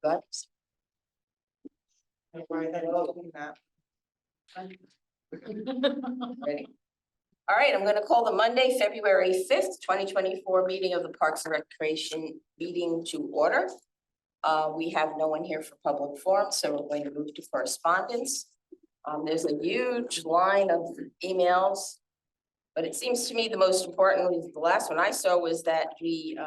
Good. Ready? All right, I'm gonna call the Monday, February 5th, 2024 meeting of the Parks and Recreation meeting to order. We have no one here for public forum, so we're going to move to correspondence. There's a huge line of emails, but it seems to me the most important, the last one I saw was that we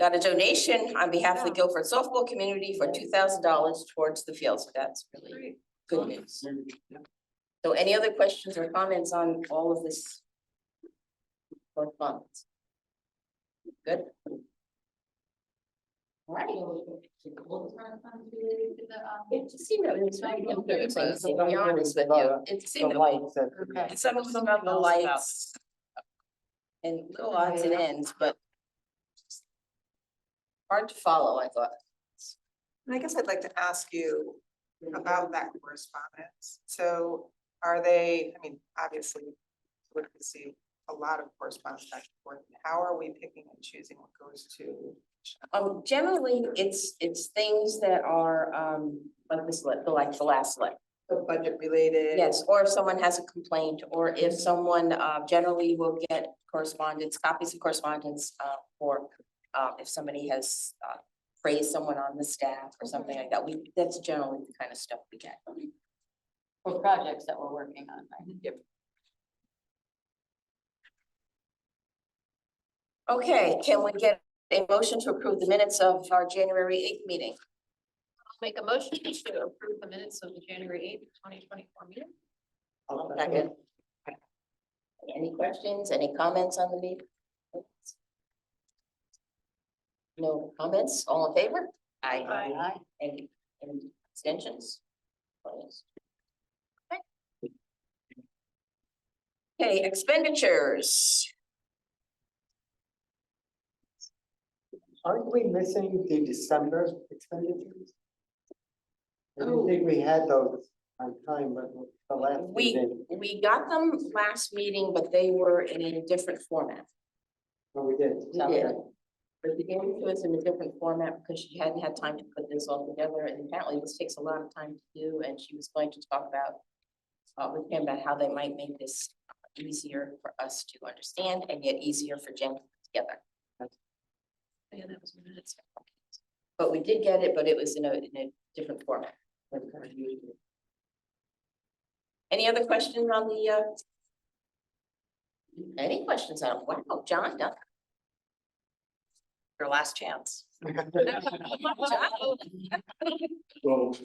got a donation on behalf of the Guilford softball community for $2,000 towards the field, so that's really good news. So any other questions or comments on all of this correspondence? Good. All right. It just seemed that it was very interesting, to be honest with you. It seemed that some of them about the lights and little odds and ends, but hard to follow, I thought. And I guess I'd like to ask you about that correspondence. So are they, I mean, obviously, we're gonna see a lot of correspondence back and forth. How are we picking and choosing what goes to? Generally, it's things that are like this, like the last slide. The budget related? Yes, or if someone has a complaint, or if someone generally will get correspondence, copies of correspondence for if somebody has praised someone on the staff or something like that. That's generally the kind of stuff we get. For projects that we're working on, right? Yep. Okay, can we get a motion to approve the minutes of our January 8th meeting? Make a motion to approve the minutes of the January 8th, 2024 meeting. Second. Any questions, any comments on the meeting? No comments, all in favor? Aye. Any abstentions? Okay, expenditures. Aren't we missing the December expenditures? I Oh. didn't think we had those on time, but the last. meeting, We got them last meeting, but they were in a different format. Oh, we did. But they gave it to us in a different format because she hadn't had time to put this all together, and apparently this takes a lot of time to do, and she was going to talk about with him about how they might make this easier for us to understand and yet easier for Jen to put together. Yeah, that was minutes. But we did get it, but it was in a different format. Any other questions on the any questions on, wow, John, no. Your last chance. Well.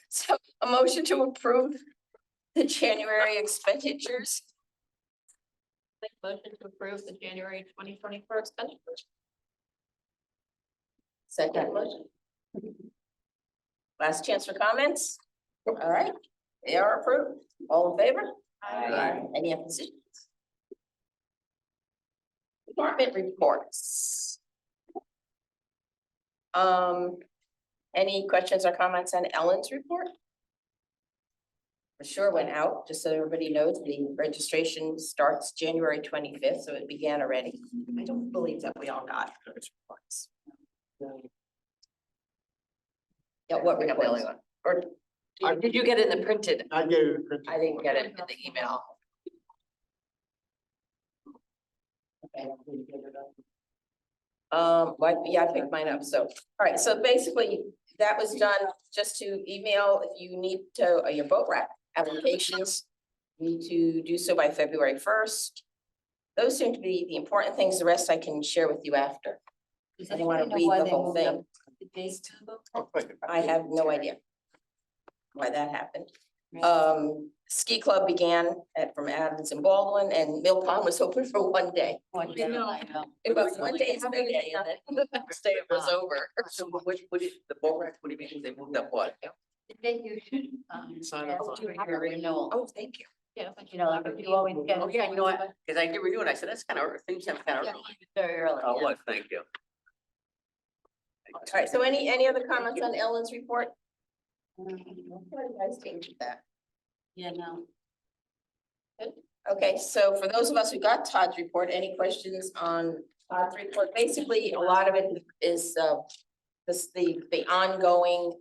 So a motion to approve the January expenditures. Make a motion to approve the January 2024 expenditures. Second motion. Last chance for comments. All right, they are approved. All in favor? Aye. Any oppositions? Department reports. Any questions or comments on Ellen's report? For sure went out, just so everybody knows, the registration starts January 25th, so it began already. I don't believe that we all got those reports. Yeah, what we have the only one, or did you get it in the printed? I gave it. a printed I didn't one. get it in the email. Okay. Yeah, I picked mine up, so, all right, so basically, that was done just to email, if you need to, your boat rack applications. You need to do so by February 1st. Those seem to be the important things, the rest I can share with you after. I don't want to read the whole thing. The dates to the book. I have no idea why that happened. Ski club began from Adams and Baldwin, and Mill Pond was open for one day. One day, I know. It was one day, it's a big day, and then the next day it was over. So what did the boat rack, what do you mean they moved up what? Then you should. Sign ask up to on have a renewal. Oh, thank you. Yeah, but you know, like you always get. Oh, yeah, you know what, cause I did renew it, I said, that's kind of, things have kind of early. Very early. Oh, yeah. what, thank you. All right, so any other comments on Ellen's report? How do you guys change that? Yeah, no. Okay, so for those of us who got Todd's report, any questions on report, basically, a lot of it is, the ongoing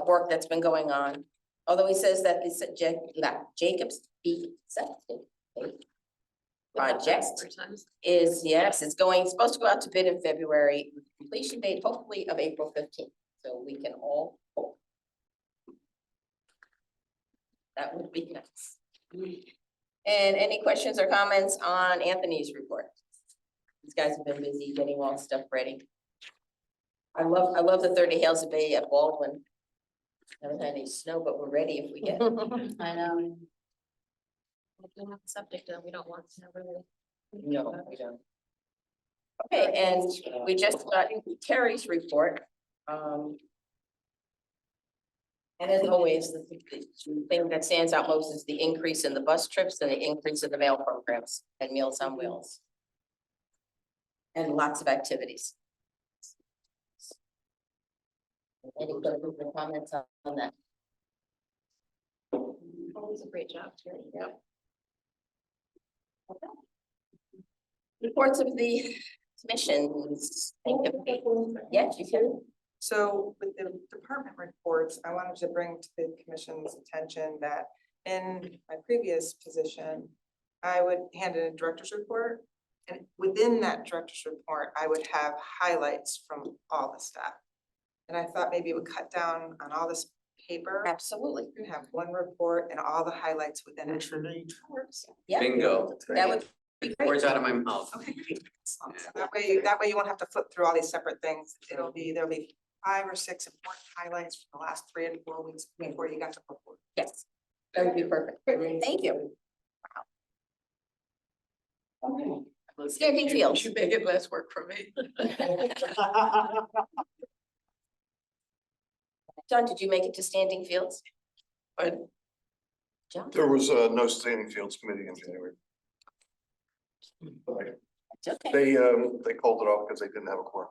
work that's been going on. Although he says that Jacobs Beach Septic project is, yes, it's supposed to go out to bid in February, with completion date hopefully of April 15th, so we can all hope. That would be nice. And any questions or comments on Anthony's report? These guys have been busy getting all the stuff ready. I love the 30 Hails of Bay at Baldwin. Haven't had any snow, but we're ready if we get. I know. If we have septic done, we don't want to really. No, we don't. Okay, and we just got Terry's report. And as always, the thing that stands out most is the increase in the bus trips and the increase in the mail programs and Meals on Wheels. And lots of activities. Any questions or comments on that? Always a great job, Terry. Yep. Okay. Reports of the commissions. Yes, you can. So with the department reports, I wanted to bring to the commission's attention that in my previous position, I would hand in a director's report. And within that director's report, I would have highlights from all the staff. And I thought maybe it would cut down on all this paper. Absolutely. You can have one report and all the highlights within it. Yeah. Bingo. That would be great. Words out of my mouth. Okay, great. So that way you won't have to flip through all these separate things. There'll be 5 or 6 important highlights from the last 3 and 4 weeks before you got to report. Yes, that would be perfect. Thank you. Okay. Standing fields. You make it less work for me. John, did you make it to Standing Fields? John? There was no standing fields committee in January. But It's okay. they called it off because they didn't have a quorum.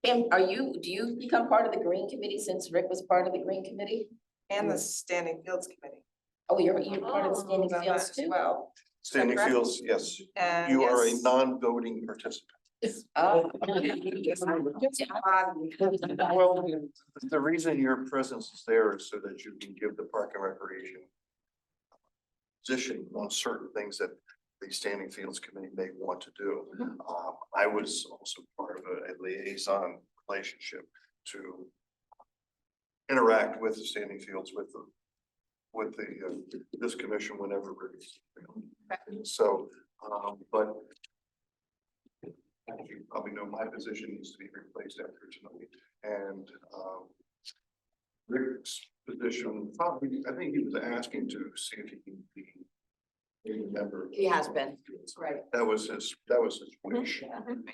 Pam, do you become part of the Green Committee since Rick was part of the Green Committee? And the standing fields committee. Oh, you're part of the Standing Is on Fields that as too? well. Standing correct? fields, yes. And You are a yes, non-voting participant. Oh. Well, the reason your presence is there is so that you can give the Park and Recreation position on certain things that the Standing Fields Committee may want to do. I was also part of a liaison relationship to interact with the Standing Fields with this commission whenever we're. So, but as you probably know, my position needs to be replaced after tonight, and Rick's position, probably, I think he was asking to see if he can be a member. He has been, right. That was his wish,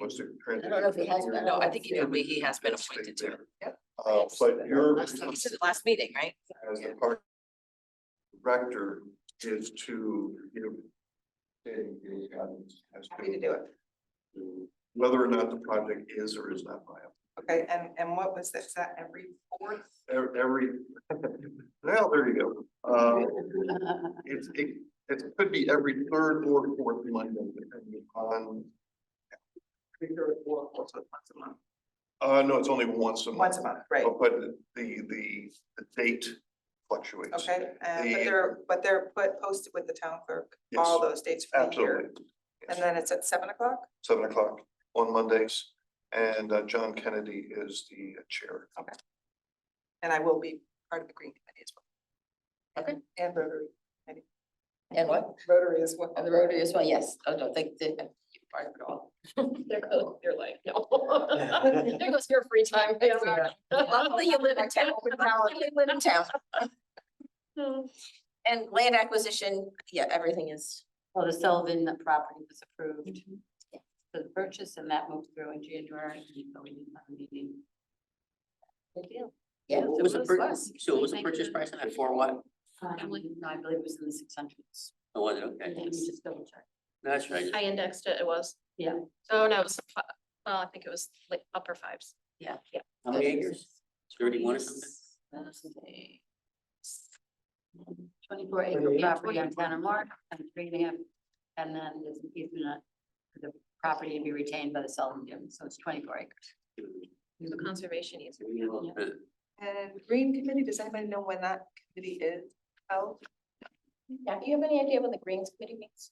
was to. I don't know if he has been. No, I think he has been appointed to. Yep. But your You said the last meeting, right? as the park director is to, happy to do it. whether or not the project is or is not viable. Okay, and what was this, that every 4th? Every, well, there you go. It could be every 3rd or 4th Monday, depending upon. Every 3rd or 4th, so it's once a month. No, it's only once a month. Once a month, right, But the date fluctuates. okay, The- but they're posted with the town clerk, all those dates for the year. Absolutely. And then it's at 7 o'clock? 7 o'clock on Mondays, and John Kennedy is the chair. And I will be part of the Green Committee as well. Okay. And Rotary, And what? Rotary as well. And the Rotary as well, yes. Oh, don't think that you're part of it all. There goes your life, no. There goes your free time. Luckily you live in town. Luckily you live in town. And land acquisition, yeah, everything is. Well, the Sullivan property was approved for the purchase and that moved through in January. So we didn't have a meeting. Good deal. Yeah. What was the it purchase? So what was the purchase price on that for what? No, I believe it was in the 600s. Oh, was it? Let Okay. me just double check. That's right. I indexed it, it was. Yeah. Oh, no, it was, well, I think it was like upper 5s. How many acres? 31 or something? Let's see. 24 acre property on Tanner Mark and 3.5 and then there's an easement for the property to be retained by the Sullivan Gym, so it's 24 acres. The conservation easement. And Green Committee, does anybody know when that committee is held? Yeah, do you have any idea when the Greens Committee meets?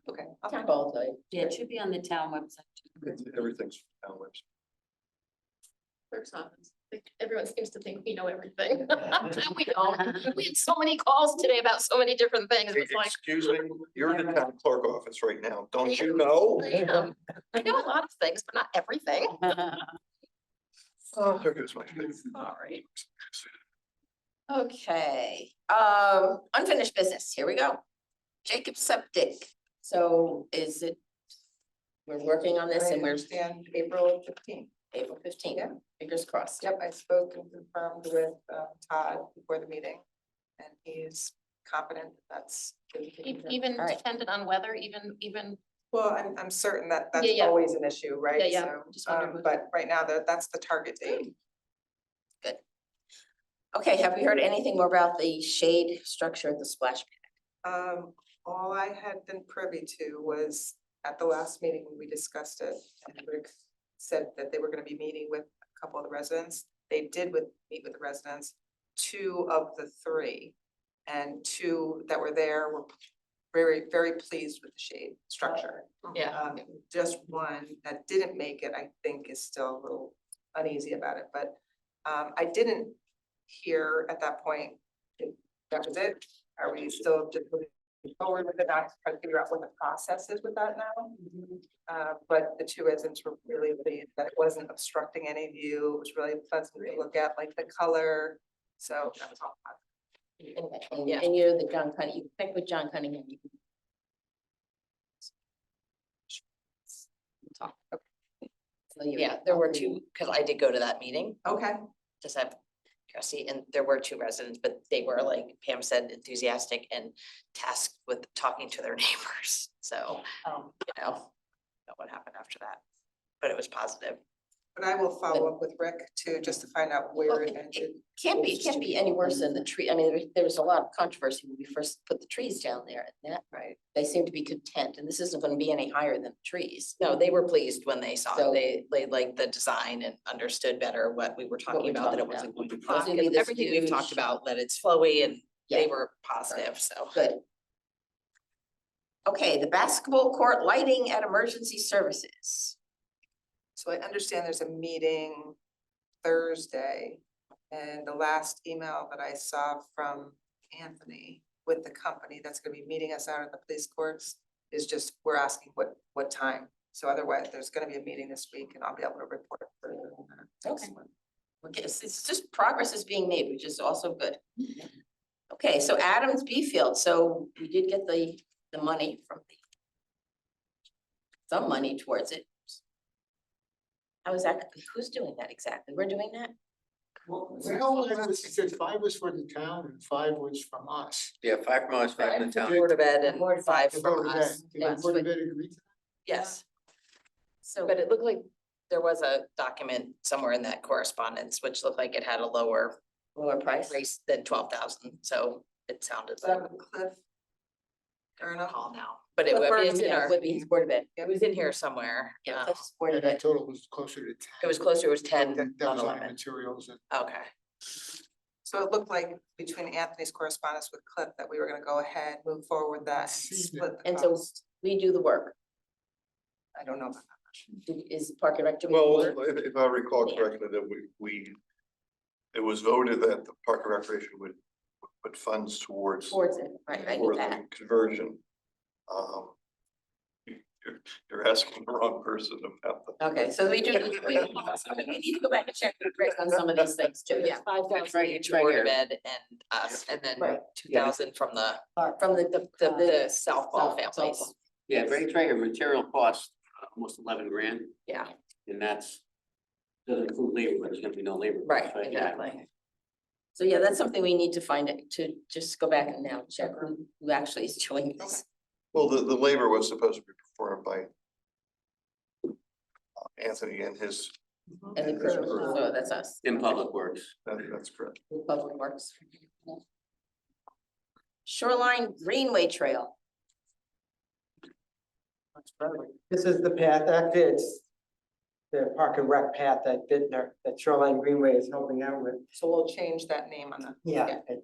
Okay. Town hall, tell you. Yeah, it should be on the town website. Everything's on the website. Clerk's office. Like, everyone seems to think we know everything. We don't. We had so many calls today about so many different things. It's like, Excuse me, you're in the town clerk office right now, don't you know? I know a lot of things, but not everything. Oh, there goes my face. All right. Okay, unfinished business, here we go. Jacob Septic, so is it? We're working on this and I we're understand April 15th. April 15th, Yeah. fingers crossed. Yep, I spoke and confirmed with Todd before the meeting. And he's confident that's. Even All right. dependent on weather, even, Well, I'm certain that that's Yeah, yeah. always an issue, right? Yeah, yeah. So, Just wondered what- but right now, that's the target date. Okay, have we heard anything more about the shade structure at the splash pad? All I had been privy to was at the last meeting, when we discussed it, and Rick said that they were gonna be meeting with a couple of the residents. They did meet with the residents, 2 of the 3. And 2 that were there were very, very pleased with the shade structure. yeah. Just 1 that didn't make it, I think, is still a little uneasy about it, but I didn't hear at that point if that was it. Are we still just moving forward with it, not trying to figure out what the process is with that now? But the 2 residents were really pleased that it wasn't obstructing any view. It was really pleasant to look at, like the color. So that was all positive. Yeah. And you're the John Cunningham, you connect with John Cunningham. You can talk. Okay. So you- Yeah, there were 2, because I did go to that meeting, Okay, just have curiosity, and there were 2 residents, but they were, like Pam said, enthusiastic and tasked with talking to their neighbors, so, you know what happened after that, but it was positive. but I will follow up with Rick too, just to find out Well, where it it ended. it can't be any worse than the tree. I mean, there was a lot of controversy when we first put the trees down there and that, Right. they seem to be content and this isn't gonna be any higher than the trees. No, they were pleased when they saw So- it, they liked the design and understood better what we were talking we're about, that it talking wasn't going to It's block, gonna be and this everything we've talked huge- about, that it's flowy, and they Yeah. were positive, so. Good. Okay, the basketball court lighting at emergency services. So I understand there's a meeting Thursday. And the last email that I saw from Anthony with the company that's gonna be meeting us out at the police courts is just, we're asking what time. So otherwise, there's gonna be a meeting this week and I'll be able to report further on that. Okay. Okay, it's just progress is being made, which is also good. Okay, so Adams Field, so we did get the money from some money towards it. How is that, who's doing that exactly? We're doing that? Well, he said 5 was for the town and 5 was from us. Yeah, 5 from us, 5 from the town. Board of Ed The Board and of 5 The from Board of Ed. us, Did the Board of Ed agree to that? yes, So, but it looked like there was a document somewhere in that correspondence, which looked like it had a lower lower price? price than 12,000, so it sounded Is that like. with Cliff? Fair enough. Call now, but it Cliff would, Burton, it's in yeah, our, would be his Board of Ed. it was in here somewhere. Yeah, um, Cliff's Board Yeah, of that Ed. total was closer to 10. It was closer, it was 10, That not was on 11. materials and. Okay, So it looked like between Anthony's correspondence with Cliff that we were gonna go ahead, move forward with that and See that. split the And so cost. we do the work. I don't know about that. Is Park and Rec doing the Well, work? if I recall Yeah. correctly, that it was voted that the Park and Recreation would put funds towards Towards it, right, I knew towards that. the conversion. You're asking the wrong person about the. Okay, so we do, we need to go back and check with Rick on some of these things too. yeah, 5,000 each Board of Ed and us, and then Right. 2,000 from the From the softball families. softball. Yeah, right here, material cost almost 11 grand, Yeah, and that's doesn't include labor, but there's gonna be no labor. right, costs, yeah. exactly. So yeah, that's something we need to find it, to just go back and now check who actually is doing this. Well, the labor was supposed to be performed by Anthony and his, And the crew, so that's us, In Public Works. that's correct. the Public Works. Shoreline Greenway Trail. This is the path, actually, it's the park and rec path at Bittner, that Shoreline Greenway is helping out with. So we'll change that name on the. Yeah. It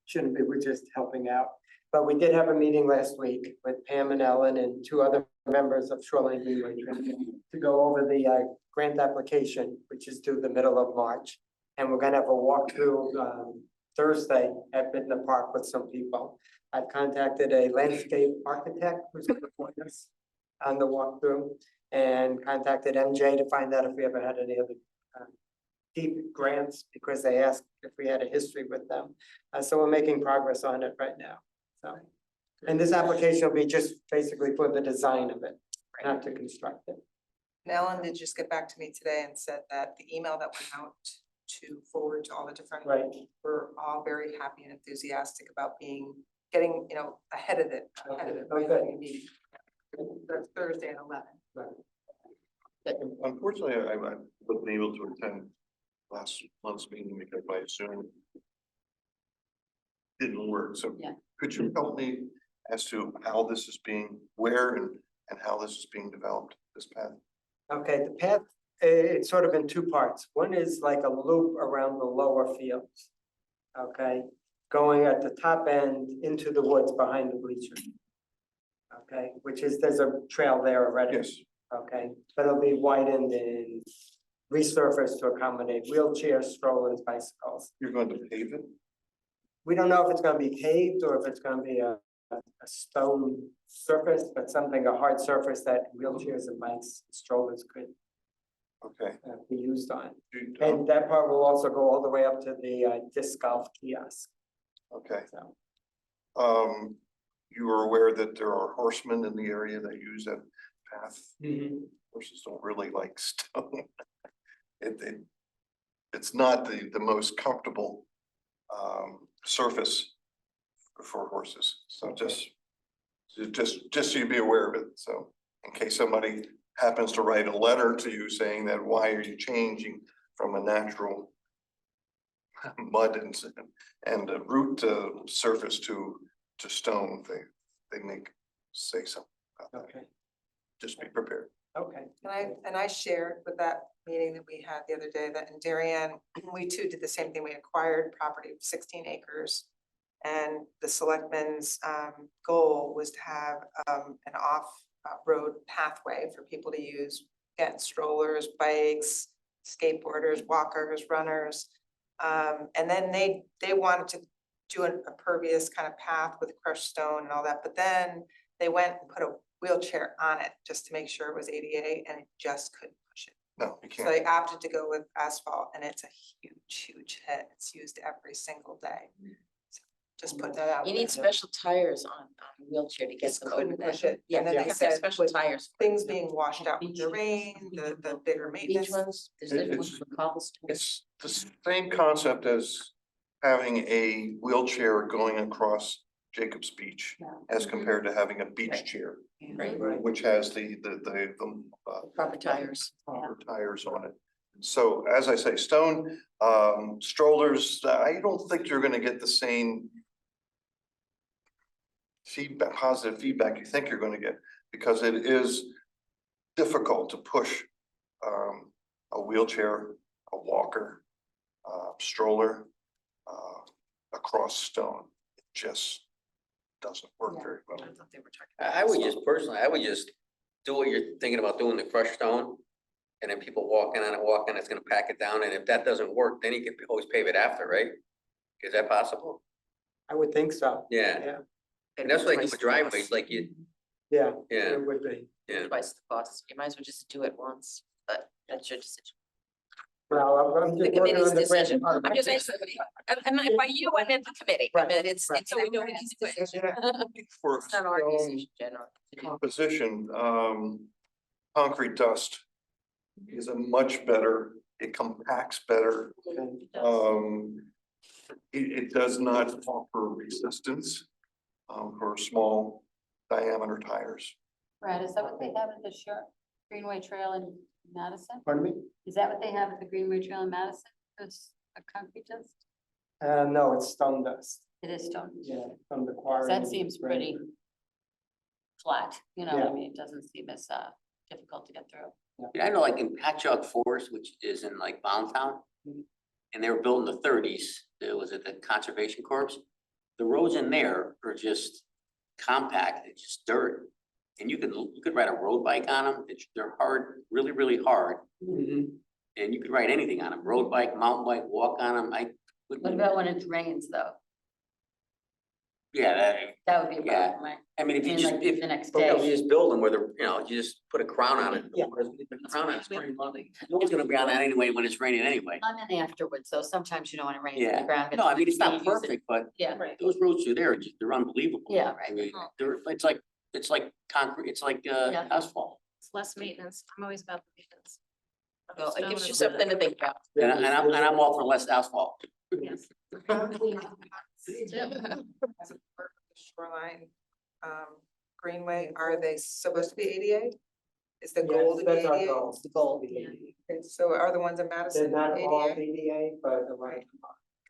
shouldn't be, we're just helping out. But we did have a meeting last week with Pam and Ellen and two other members of Shoreline Greenway to go over the grant application, which is due the middle of March. And we're gonna have a walkthrough Thursday at Bittner Park with some people. I've contacted a landscape architect who's gonna join us on the walkthrough and contacted MJ to find out if we ever had any other deep grants, because they asked if we had a history with them. So we're making progress on it right now, so. And this application will be just basically for the design of it, not to construct it. And Ellen did just get back to me today and said that the email that went out to forward to all the different. Right. We're all very happy and enthusiastic about getting, ahead of it. Right, Okay. the meeting. That's Thursday at 11. Unfortunately, I wasn't able to attend last month's meeting because I assumed didn't work. So Yeah. could you help me as to how this is where and how this is being developed, this path? Okay, the path, it's sort of in two parts. One is like a loop around the lower fields. Okay, going at the top end into the woods behind the bleachers. Okay, there's a trail there already. Yes, Okay, but it'll be widened and resurfaced to accommodate wheelchairs, strollers, bicycles. you're going to pave it? We don't know if it's gonna be paved or if it's gonna be a stone surface, but a hard surface that wheelchairs and bikes, strollers could Okay. be used on. You- And that part will also go all the way up to the disc golf kiosk, Okay. so. You are aware that there are horsemen in the area that use that path? Horses don't really like stone. It's not the most comfortable surface for horses, so just so you be aware of it, so in case somebody happens to write a letter to you saying that why are you changing from a natural mud and a root surface to stone, they may say something about that. Okay, Just be prepared. okay. And I shared with that meeting that we had the other day that in Darien, we too did the same thing. We acquired property of 16 acres. And the selectmen's goal was to have an off-road pathway for people to use, get strollers, bikes, skateboarders, walkers, runners. And then they wanted to do a pervious kind of path with crushed stone and all that, but then they went and put a wheelchair on it just to make sure it was ADA, and it just couldn't push it. No, you So can't. they opted to go with asphalt, and it's a huge hit. It's used every single day. So just putting that out. You there. need special tires on a wheelchair to get Just them over couldn't that. push it. Yeah, And then you they have to have said special with tires. things being washed out with the rain, the bigger Beach maintenance. ones, there's It- different ones it's- for cobblestone. It's the same concept as having a wheelchair going across Jacobs Beach as compared to having a beach Right. chair, Right, which has the proper tires. proper tires on it. So as I say, stone, strollers, I don't think you're gonna get the same positive feedback you think you're gonna get, because it is difficult to push a wheelchair, a walker, stroller across stone. It just doesn't work very well. I thought they were talking. I would just personally, I would just do what you're thinking about doing, the crushed stone. And then people walking on it, it's gonna pack it down, and if that doesn't work, then you can always pave it after, right? Is that possible? I would think so. Yeah, Yeah, and that's like Twice with the driveways, cost. like you, yeah, yeah, it would be. yeah. Twice the cost. You might as well just do it once, but that's your decision. Well, I'm The just working committee's on the grant. decision. part. I'm just saying, and by you, I meant the committee. I mean, it's So we know everybody's it's- decision. For It's not our stone decision, generally. composition, concrete dust is a much better, it compacts better. It does not offer resistance for small diameter tires. Brad, is that what they have at the Greenway Trail in Madison? Pardon me? Is that what they have at the Greenway Trail in Madison? It's a concrete dust? No, it's stone dust, It is stone. yeah, from the quarry. That seems pretty. flat, you know, I Yeah. mean, it doesn't seem as difficult to get through. I know like in Patchogue Forest, which is in like Town, and they were built in the thirties, it was at the Conservation Corps. The roads in there are just compact, it's just dirt. And you could ride a road bike on them, they're hard, really, really hard. And you could ride anything on them, road bike, mountain bike, walk on them, What about when it rains though? Yeah, That would be a Yeah. problem, right? I mean, if I you mean, just, like if, the next you day. just build them where the, you just put a crown on it. Yeah. Put a crown on it, no one's gonna be on that anyway when it's raining anyway. I'm in afterwards, so sometimes, you know, when it rains, Yeah. the ground gets. No, I mean, it's not you use it. perfect, but Yeah, Right. those roads through there, they're unbelievable. yeah, I right. mean, it's like concrete, it's like Yeah. asphalt. It's less maintenance. I'm always about the maintenance. Well, it gives you Stone something to think about. And I'm all for less asphalt. and- Yes. As a part of the shoreline, greenway, are they supposed to be ADA? Is the goal to be That's our ADA? goal. The goal. Yeah. Okay, so are the ones in They're Madison not all ADA? ADA, but the right.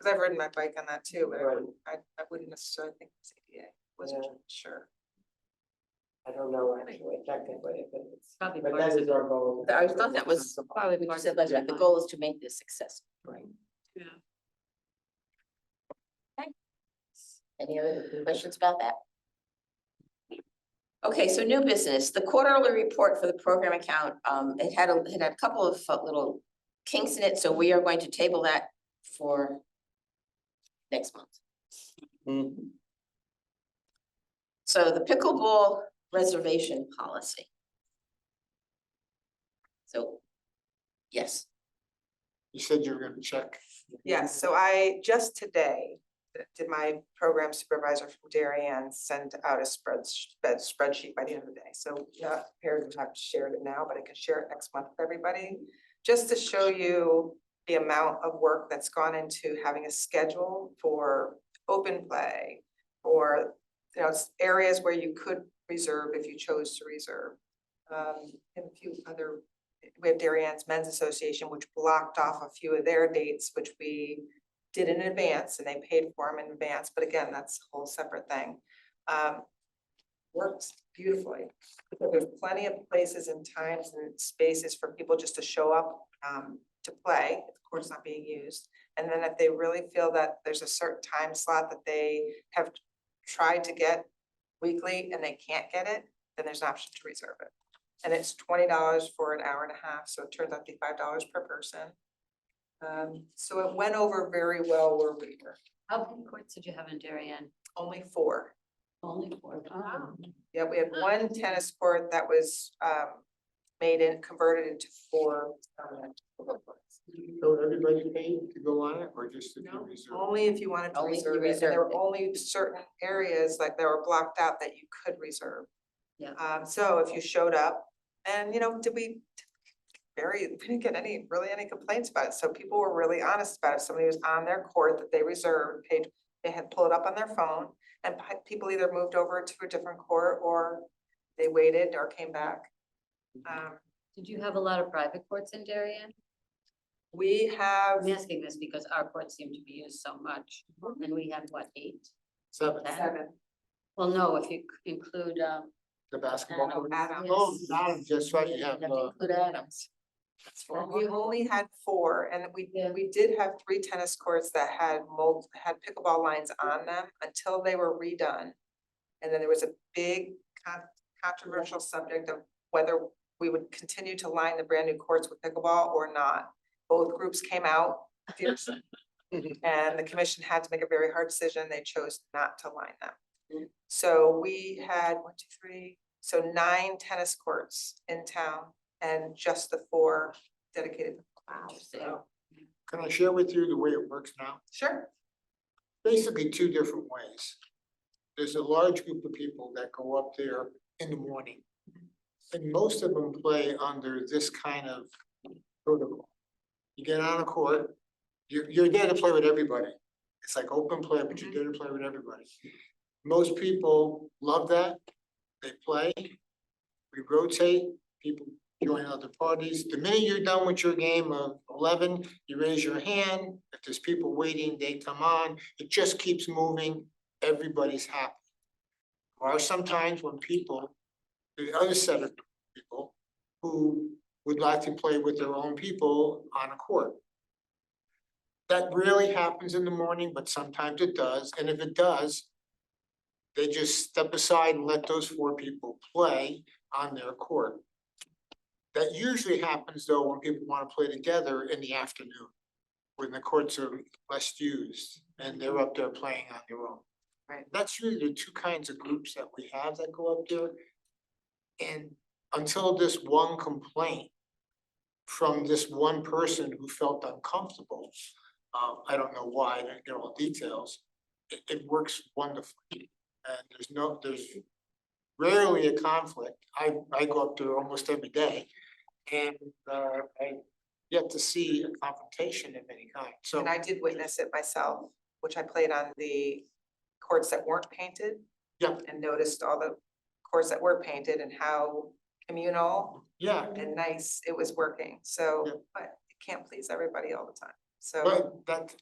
Cause I've ridden my bike on that too, but Right. I wouldn't necessarily think it's ADA, wasn't sure. I don't know actually technically if it's, Probably but parts that of is it. our goal. I thought that was probably what you said, last time. The goal is to make this successful. Right. Any other questions about that? Okay, so new business, the quarterly report for the program account, it had a couple of little kinks in it, so we are going to table that for next month. So the pickleball reservation policy. So, yes, You said you were gonna check. Yes, so I just today did my program supervisor from Darien send out a spreadsheet by the end of the day. So not prepared to have shared it now, but I can share it next month with everybody. Just to show you the amount of work that's gone into having a schedule for open play. Or, you know, it's areas where you could reserve if you chose to reserve. And a few other, we have Darien's Men's Association, which blocked off a few of their dates, which we did in advance and they paid for them in advance, but again, that's a whole separate thing. Works beautifully. So there's plenty of places and times and spaces for people just to show up to play, of course not being used. And then if they really feel that there's a certain time slot that they have tried to get weekly and they can't get it, then there's an option to reserve it. And it's $20 for an hour and a half, so it turns out to be $5 per person. So it went over very well where we were, How many courts did you have in Darien? only 4. Only 4. Oh. Yeah, we had 1 tennis court that was converted into 4 permanent pickleball courts. So everybody paid to go on it or just if you No, reserve? only if you wanted to Only if you reserve it, and there reserved were only certain areas like that were blocked out that you could reserve. Yeah. So if you showed up and, you know, we didn't get any complaints about it, so people were really honest about it, somebody was on their court that they reserved, paid, they had pulled it up on their phone. And people either moved over to a different court or they waited or came back. Did you have a lot of private courts in Darien? We have, I'm asking this because our courts seem to be used so much, and we had what, 8? 7, 7. Well, no, if you include, the basketball. Adams. court. Adams. Oh, Adams, just right, you have, include Adams. We only had 4, and Yeah. we did have 3 tennis courts that had pickleball lines on them until they were redone. And then there was a big controversial subject of whether we would continue to line the brand new courts with pickleball or not. Both groups came out fierce. And the commission had to make a very hard decision. They chose not to line them. So we had 9 tennis courts in town and just the 4 dedicated. wow, can I share with you the way it works now? Sure. Basically 2 different ways. There's a large group of people that go up there in the morning. And most of them play under this kind of protocol. You get on a court, you're there to play with everybody. It's like open play, but you're there to play with everybody. Most people love that. They play. We rotate, people join other parties. The minute you're done with your game of 11, you raise your hand. If there's people waiting, they come on. It just keeps moving. Everybody's happy. Or sometimes when people the other set of people who would like to play with their own people on a court. That rarely happens in the morning, but sometimes it does, and if it does, they just step aside and let those 4 people play on their court. That usually happens though when people wanna play together in the afternoon, when the courts are less used and they're up there playing on their own. Right. That's really the 2 kinds of groups that we have that go up there. And until this one complaint from this one person who felt uncomfortable, I don't know why, I don't get all details, it works wonderfully. And there's rarely a conflict. I go up there almost every day. And I yet to see a confrontation of any kind, so. And I did witness it myself, which I played on the courts that weren't painted. Yeah. And noticed all the courts that were painted and how communal Yeah, and nice it was working, so, Yeah. but it can't please everybody all the time, so. but that,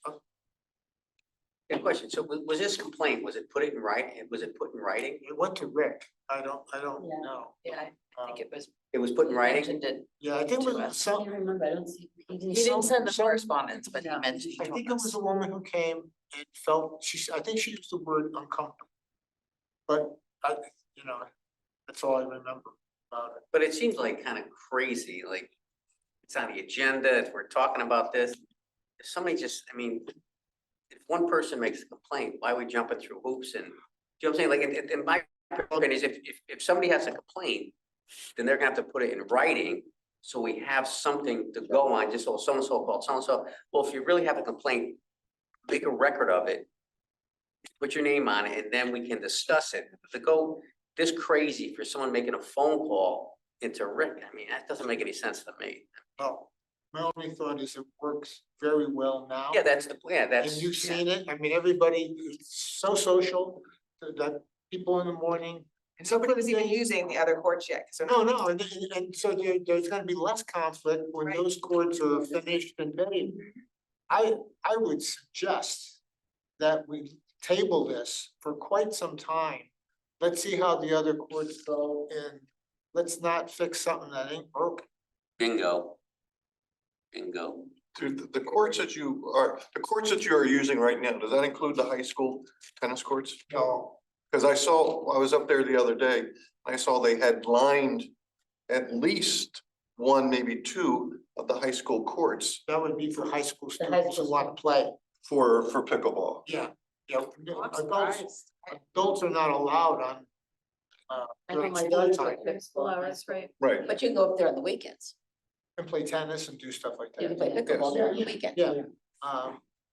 Good question. So was this complaint, was it put in writing? Was it put in writing? it went to Rick, I don't Yeah. know. Yeah, I think it was It was put in writing? mentioned it. Yeah, I think it To was us. I some, can't remember, I don't see. He didn't send the some- correspondence, but he No. mentioned. I to think it was us. a woman who came and felt, I think she used the word uncomfortable. But that's all I remember about it. But it seems like kind of crazy, like it's on the agenda, if we're talking about this. If somebody just, I mean, if one person makes a complaint, why are we jumping through hoops and, you know what I'm saying? Like, in my opinion is if somebody has a complaint, then they're gonna have to put it in writing. So we have something to go on, just so so-and-so called so-and-so. Well, if you really have a complaint, make a record of it. Put your name on it and then we can discuss it. To go this crazy for someone making a phone call into Rick, I mean, that doesn't make any sense to me. Oh, my only thought is it works very well now. Yeah, that's, And you've seen it, I mean, everybody is so social, that people in the morning. And nobody was even using the other courts yet, because No, no, and so there's gonna be less conflict when Right. those courts are finished and vetted. I would suggest that we table this for quite some time. Let's see how the other courts go and let's not fix something that ain't broken. Bingo. Bingo. Dude, the courts that you are using right now, does that include the high school tennis courts? No, Cause I was up there the other day, I saw they had lined at least 1, maybe 2 of the high school courts that would be for high school high students who school wanna play. for pickleball. Yeah, I'm adults, surprised. adults are not allowed on. I know During my school daughter's time, like School hours, right? Right. But you can go up there on the weekends. and play tennis and do stuff like You can that. play pickleball there on the weekend. Yeah,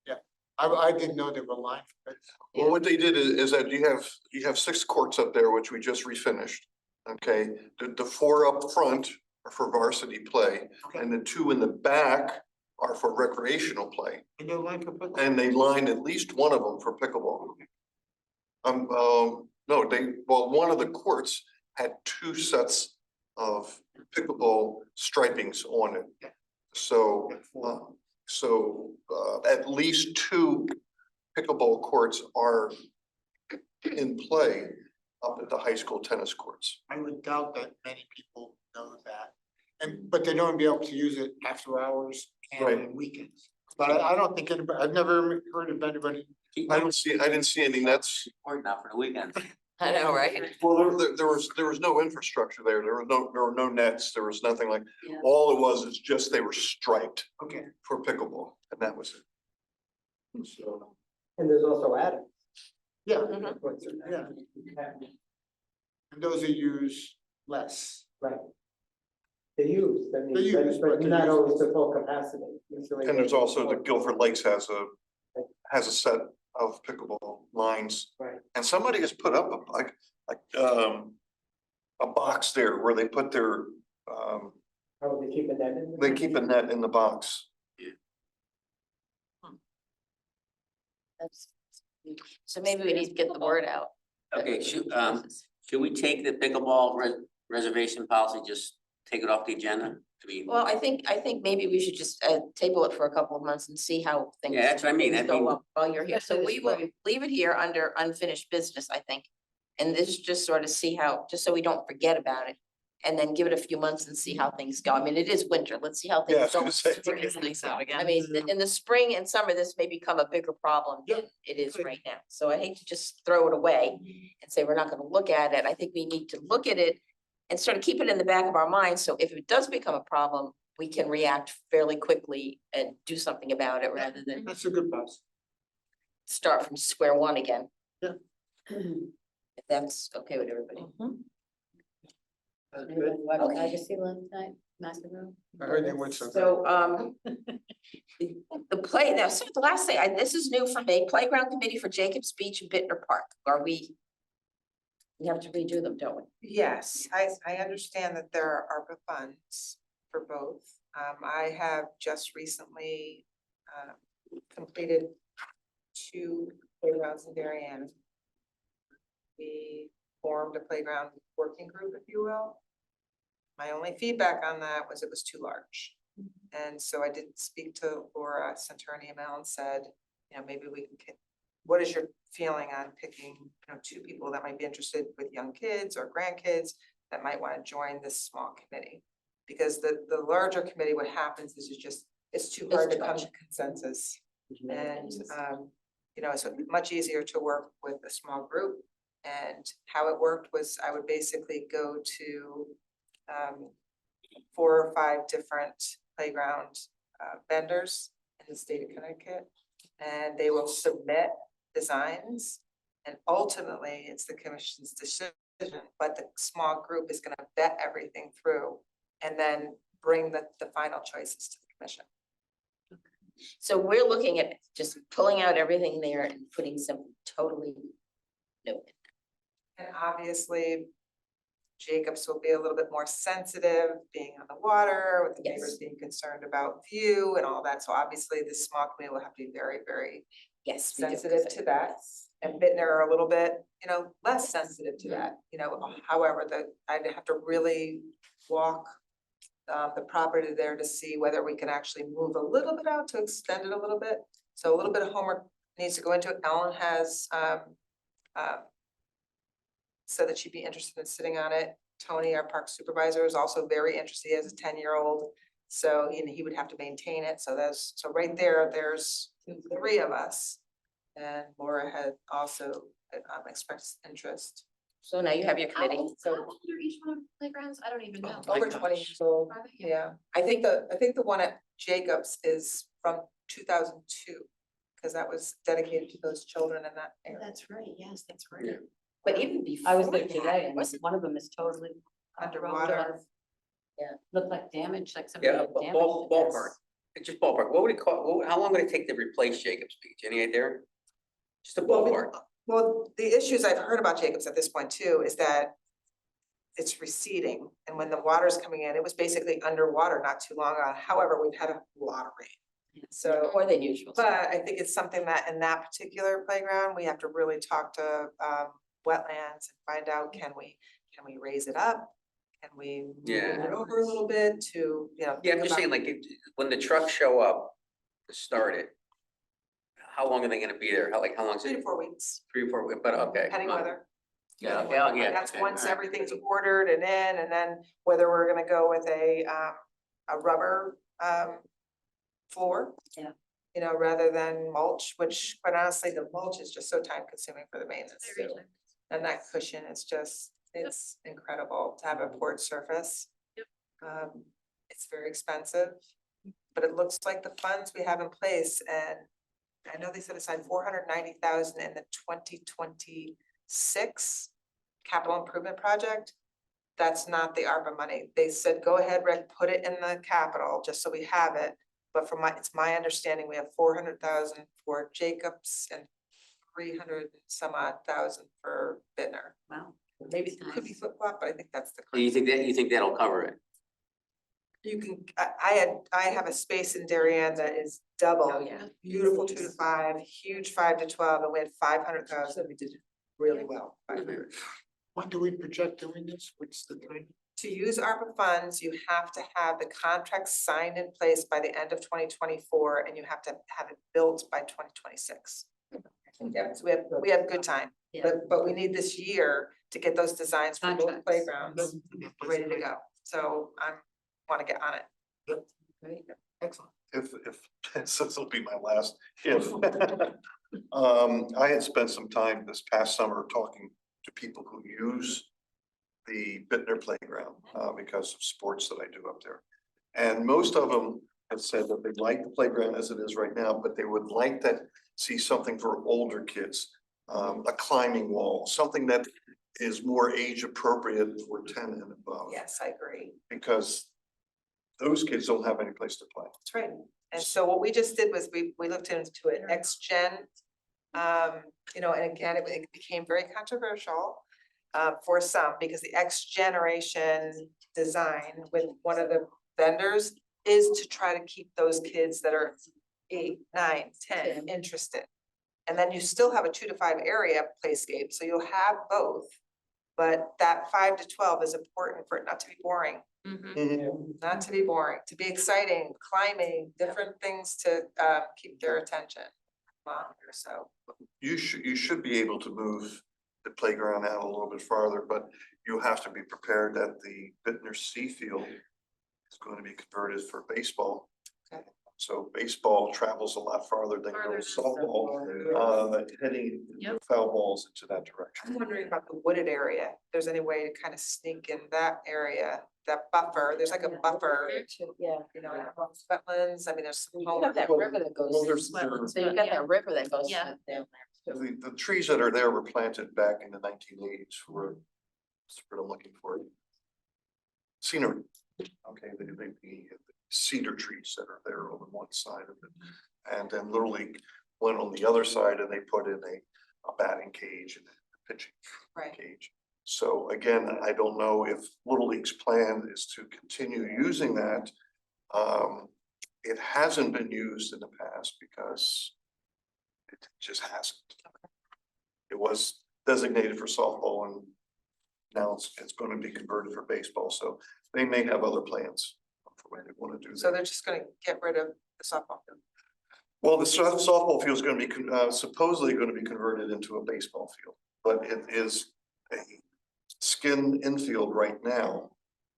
yeah, I didn't know they were lined for it. Well, what they did is that you have 6 courts up there, which we just refinished. Okay, the 4 up front are for varsity play Okay. and the 2 in the back are for recreational play. And they're lined for pickleball. And they lined at least one of them for pickleball. No, one of the courts had 2 sets of pickleball stripings on it. So, at least 2 pickleball courts are in play up at the high school tennis courts. I would doubt that many people know that. But they don't be able to use it after hours and Right. on weekends. But I don't think anybody, I've never heard of anybody. I didn't see any nets. Or not for the weekend. I know, right? Well, there was no infrastructure there. There were no nets. There was nothing like, Yeah. all it was is just they were striped Okay, for pickleball and that was it. So, And there's also attic. yeah, Mhm. yeah, and those are used less. Right. They use, I mean, They use, but but they not use- always to full capacity. Usually and there's they- also the Guilford Lakes has a set of pickleball lines. Right. And somebody has put up a box there where they put their, Probably keeping that in. they keep a net in the box. So maybe we need to get the word out. Okay, should we take the pickleball reservation policy, just take it off the agenda? I mean, Well, I think maybe we should just table it for a couple of months and see how things. Yeah, that's what I mean. things I mean- go while you're here. So Especially we this will spring. leave it here under unfinished business, I think. And this just sort of see how, just so we don't forget about it. And then give it a few months and see how things go. I mean, it is winter. Let's see how Yeah, I things was go. gonna say, Spring right. things out again. I mean, in the spring and summer, this may become a bigger problem than it is Good. right now. So I hate to just throw it away and say we're not gonna look at it. I think we need to look at it and sort of keep it in the back of our minds. So if it does become a problem, we can react fairly quickly and do something about it rather than That's a good bus. start from square one again. Yeah. If that's okay with everybody. That's good. Anybody watch Okay. Legacy last night, Master Room? I heard they went so. So, the play, now, so the last thing, this is new for me, playground committee for Jacobs Beach and Bittner Park, are we? We have to redo them, don't we? Yes, I understand that there are ARPA funds for both. I have just recently completed 2 playgrounds in Darien. We formed a playground working group, if you will. My only feedback on that was it was too large. And so I did speak to Laura, sent her an email and said, you know, maybe we can, what is your feeling on picking, you know, 2 people that might be interested with young kids or grandkids that might want to join this small committee? Because the larger committee, what happens is it's too hard to too come much. to consensus. And, you know, it's much easier to work with a small group. And how it worked was I would basically go to 4 or 5 different playground vendors in the state of Connecticut. And they will submit designs. And ultimately, it's the commission's decision, but the small group is gonna vet everything through and then bring the final choices to the commission. So we're looking at just pulling out everything there and putting something totally new. And obviously, Jacobs will be a little bit more sensitive, being on the water, with the Yes. neighbors being concerned about view and all that. So obviously, this small committee will have to be very, very Yes. we do. sensitive to that. And Bittner are a little bit, you know, less sensitive to that, you know, however, I'd have to really walk the property there to see whether we can actually move a little bit out to extend it a little bit. So a little bit of homework needs to go into it. Ellen has said that she'd be interested in sitting on it. Tony, our park supervisor, is also very interested. He has a 10-year-old. So he would have to maintain it. So right there, there's 3 of us. And Laura had also expressed interest. So now you have your How committee, old so. are each one of the playgrounds? I don't even know. Over 20 years old. Are they? Yeah, I think the one at Jacobs is from 2002, because that was dedicated to those children in that area. That's right, yes, that's right. Yeah. But even before I was there that, today and wasn't- one of them is totally Underwater. looked like damage, like somebody Yeah, had damaged. ballpark, just ballpark, what would it cost, how long would it take to replace Jacobs Beach, any idea? Just a ballpark, Well, the issues I've heard about Jacobs at this point too, is that it's receding, and when the water's coming in, it was basically underwater not too long ago. However, we've had a lot of rain. So, More than usual. but I think it's something that in that particular playground, we have to really talk to wetlands and find out, can we raise it up? Can we move Yeah. it over a little bit to, you know? yeah, I'm think just about- saying, like, when the trucks show up to start it, how long are they gonna be there, how long is 3 to it, 4 weeks, 3 or 4 weeks, but okay. depending weather. Yeah, okay, oh, yeah. That's okay, once alright. everything's ordered and in, and then whether we're gonna go with a rubber floor. Yeah. You know, rather than mulch, which quite honestly, the mulch is just so time consuming for the maintenance Very too. time. And that cushion is just, it's incredible to have a poured surface. Yep. It's very expensive, but it looks like the funds we have in place, and I know they set aside 490,000 in the 2026 capital improvement project. That's not the ARPA money. They said, go ahead, Rick, put it in the capital, just so we have it. But it's my understanding, we have 400,000 for Jacobs and 300 some odd thousand for Bittner. Wow. Maybe it could be flip flop, but I think that's the. So you think that'll cover it? You can, I have a space in Darien that is double. Oh, yeah. Beautiful 2 to 5, huge 5 to 12, and we had 500,000. We did really well. 500. When do we project doing this? What's the time? To use ARPA funds, you have to have the contract signed in place by the end of 2024, and you have to have it built by 2026. Yeah, so we have good time, Yeah. but we need this year to get those designs for both Contracts. playgrounds ready to go. So wanna get on it. Great. Excellent. If, this will be my last, if. I had spent some time this past summer talking to people who use the Bittner Playground, because of sports that I do up there. And most of them have said that they like the playground as it is right now, but they would like to see something for older kids. A climbing wall, something that is more age appropriate for 10 and above. Yes, I agree. Because those kids don't have any place to play. That's right. And so what we just did was we looked into it, next gen. You know, and again, it became very controversial for some because the X generation design with one of the vendors is to try to keep those kids that are 8, 9, 10 interested. And then you still have a 2 to 5 area playscape, so you'll have both. But that 5 to 12 is important for it not to be boring. Not to be boring, to be exciting, climbing, different things to keep their attention. Longer, so. You should be able to move the playground out a little bit farther, but you have to be prepared that the Bittner C field is going to be converted for baseball. Okay. So baseball travels a lot farther than Farther goes than softball, heading Yep. foul balls into that direction. I'm wondering about the wooded area, if there's any way to kind of sneak in that area, that buffer, there's like a buffer. Yeah. You know, amongst wetlands, I mean, there's some. You have that river that goes. Well, through there's- wetlands, So you've got that river that goes Yeah. down there too. The trees that are there were planted back in the 1980s for, that's what I'm looking for. Scenery, okay, the cedar trees that are there on one side of it. And then Little League went on the other side and they put in a batting cage and a pitching Right. cage. So again, I don't know if Little League's plan is to continue using that. It hasn't been used in the past because it just hasn't. It was designated for softball and now it's going to be converted for baseball, so they may have other plans for when they want to do So that. they're just gonna get rid of the softball field. Well, the softball field is going to be supposedly going to be converted into a baseball field, but it is a skin infield right now.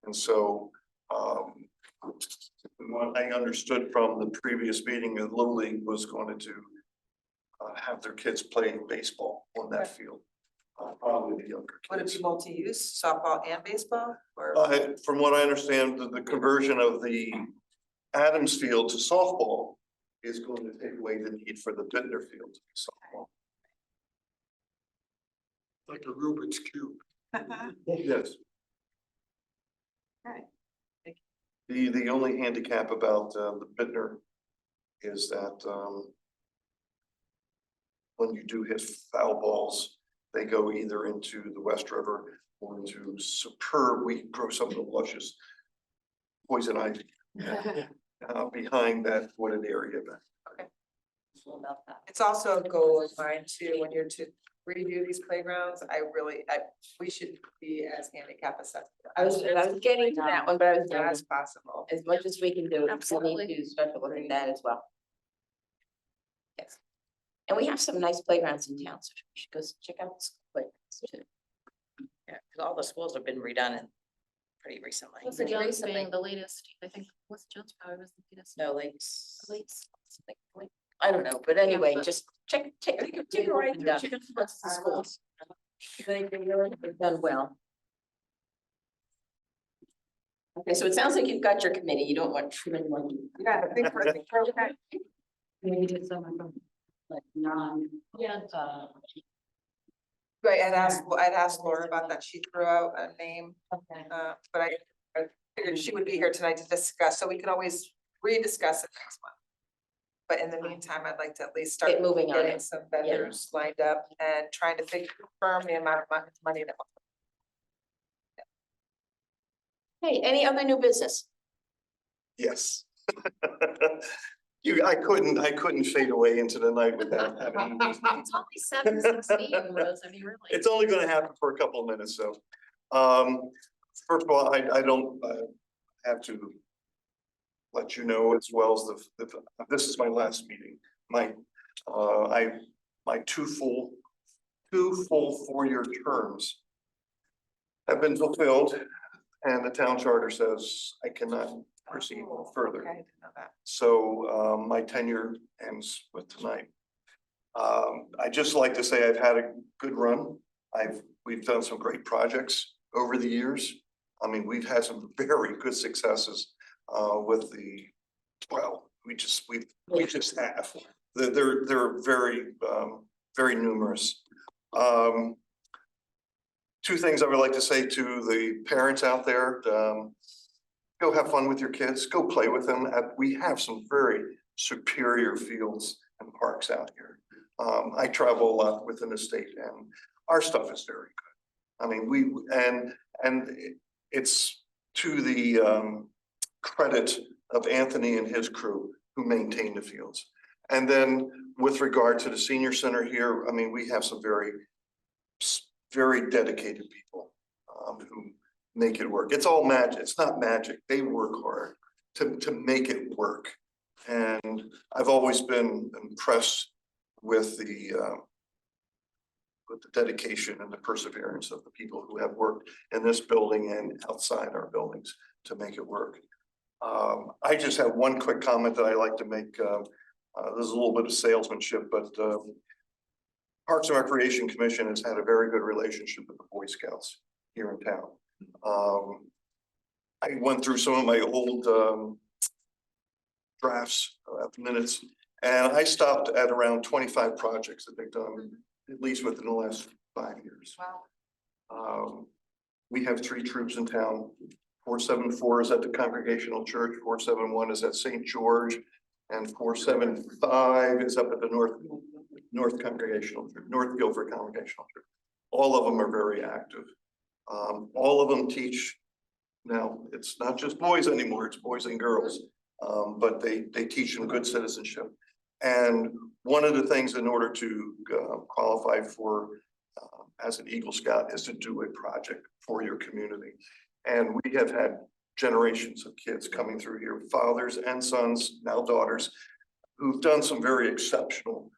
And so, what I understood from the previous meeting, that Little League was going to have their kids play baseball on that field. Probably the younger Would it kids. be multi-use, softball and baseball, or? From what I understand, the conversion of the Adams Field to softball is going to take away the need for the Bittner Field to be softball. Like a Rubik's Cube. Yes. Alright. The only handicap about the Bittner is that when you do hit foul balls, they go either into the West River or into superb, we grow some of the luscious poison ivy behind that wooded area back. About that. It's also a goal of mine too, when you're to redo these playgrounds, we should be as handicap accessible. I was getting to that one, but I was As possible. as much as we can do, we Absolutely. need to start to look at that as well. Yes. And we have some nice playgrounds in town, so we should go check out the playgrounds too. Yeah, because all the schools have been redone in pretty recently. What's the Jones being the latest, I think, what's Jones Power was the latest? No Lakes. Lakes. I don't know, but anyway, just take a ride, Done. check out the rest of the schools. They've done well. Okay, so it sounds like you've got your committee, you don't want too many more. Yeah, I think we're okay. Maybe do some of them, like non. Yeah. Right, I'd asked Laura about that, she threw out a name, Okay. but I figured she would be here tonight to discuss, so we can always rediscuss it next month. But in the meantime, I'd like to at least start Get moving on getting it. some vendors lined up and trying to confirm the amount of money that. Hey, any other new business? Yes. I couldn't fade away into the night without having. It's only 7:16, Rose, I mean, really. It's only gonna happen for a couple of minutes, so. First of all, I don't have to let you know as well as this is my last meeting. I my two full 4-year terms have been fulfilled, and the town charter says I cannot proceed further. Okay, I didn't know that. So my tenure ends with tonight. I just like to say I've had a good run. We've done some great projects over the years. I mean, we've had some very good successes with we just have. They're very numerous. Two things I would like to say to the parents out there, go have fun with your kids, go play with them. We have some very superior fields and parks out here. I travel a lot within the state and our stuff is very good. I mean, and it's to the credit of Anthony and his crew who maintain the fields. And then with regard to the senior center here, I mean, we have some very dedicated people who make it work. It's all magic. It's not magic. They work hard to make it work. And I've always been impressed with the dedication and the perseverance of the people who have worked in this building and outside our buildings to make it work. I just have one quick comment that I like to make. There's a little bit of salesmanship, but Parks and Recreation Commission has had a very good relationship with the Boy Scouts here in town. I went through some of my old drafts, minutes, and I stopped at around 25 projects that they've done, at least within the last 5 years. Wow. We have 3 troops in town. 474 is at the Congregational Church, 471 is at St. George, and 475 is up at the North Congregational, North Guilford Congregational Church. All of them are very active. All of them teach. Now, it's not just boys anymore, it's boys and girls, but they teach them good citizenship. And one of the things in order to qualify for as an Eagle Scout is to do a project for your community. And we have had generations of kids coming through here, fathers and sons, now daughters, who've done some very exceptional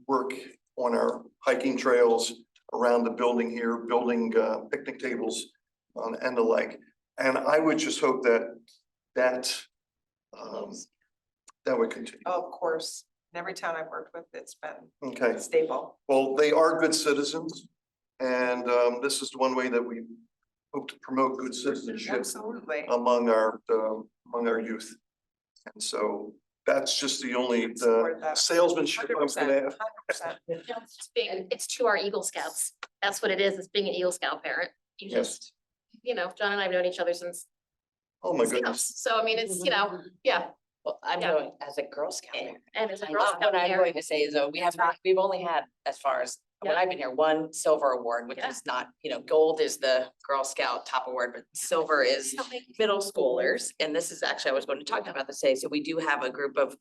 work on our hiking trails around the building here, building picnic tables and the like. And I would just hope that would continue. Oh, of course. In every town I've worked with, it's been Okay, staple. well, they are good citizens. And this is one way that we hope to promote good citizenship Absolutely. among our youth. And so that's just the only Support that. salesmanship I'm gonna have. 100%. It's to our Eagle Scouts. That's what it is. It's being an Eagle Scout parent. You Yes. just, John and I have known each other since. Oh, my Scouts. goodness. So I mean, it's, yeah, Well, I'm Yeah. going as a Girl Scout. and as a And Girl Scout what I'm parent. going to say is, though, we've only had, as far as, when Yeah. I've been here, 1 silver award, which Yeah. is not, gold is the Girl Scout top award, but silver is middle schoolers. And this is actually, I was going to talk about this today. So we do have a group of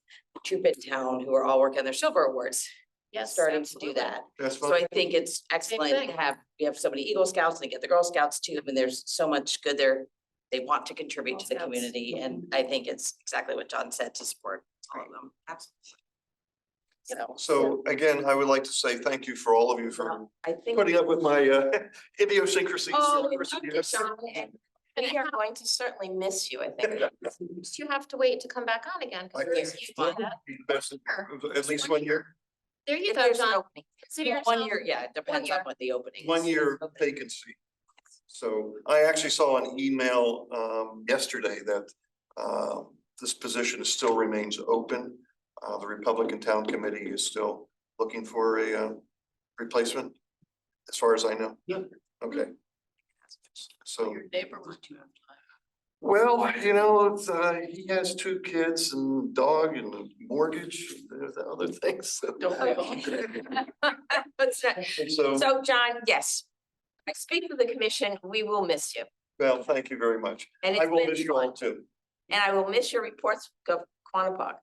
troop in town who are all working on their silver awards, Yes, starting to do absolutely. that. That's So fine. I think it's excellent thing. to have, we have so many Eagle Scouts and they get the Girl Scouts too, and there's so much good there. They want to contribute Girl to the Scouts. community, and I think it's exactly what John said, to support all of them. Absolutely. So again, I would like to say thank you for all of you for I think. putting up with my idiosyncrasies. Oh, over the years. We are going to certainly miss you, I think. You have to wait to come back on again. 'cause I we're think used that to that. would be best, at least 1 year. There you If go, there's an John. opening. Consider One yourself- year, yeah, it depends on year. what the opening is. 1 year vacancy. So I actually saw an email yesterday that this position still remains open. The Republican Town Committee is still looking for a replacement, as far as I know. Yeah. Okay. So, Your neighbor would you have time? well, it's he has 2 kids and dog and a mortgage, and there's other things. So- Don't we all? So, John, yes, I speak for the commission, we will miss you. Well, thank you very much. And I it's will been miss you all fun. too. And I will miss your reports of Quanapog.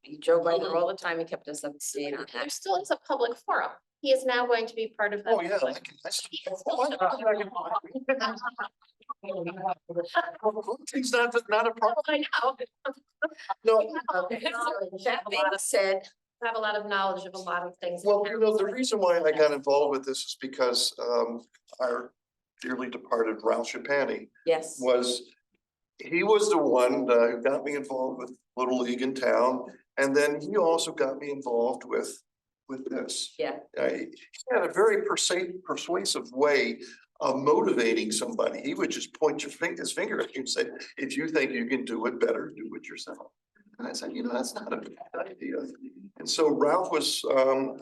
You drove by there all the time and kept us up to date on There that. still is a public forum. He is now going to be part of that. Oh, yeah. It's not a problem. I know. No. That being said, have a lot of knowledge of a lot of things. Well, you know, the reason why I got involved with this is because our dearly departed Ralph Chapani Yes. he was the one who got me involved with Little League in town. And then he also got me involved with this. Yeah. He had a very persuasive way of motivating somebody. He would just point his finger at you and say, if you think you can do it better, do it yourself. And I said, you know, that's not a bad idea. And so Ralph was,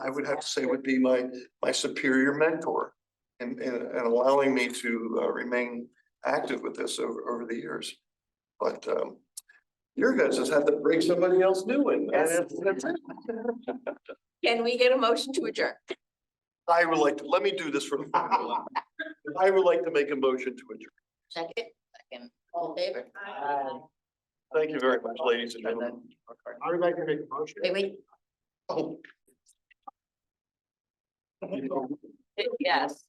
I would have to say, would be my superior mentor and allowing me to remain active with this over the years. But your guys just had to bring somebody else new in. Yes. Can we get a motion to adjourn? I would like to, let me do this for. I would like to make a motion to adjourn. Second, all in favor? Thank you very much, ladies and gentlemen. I would like to make a motion. Wait, Oh. yes.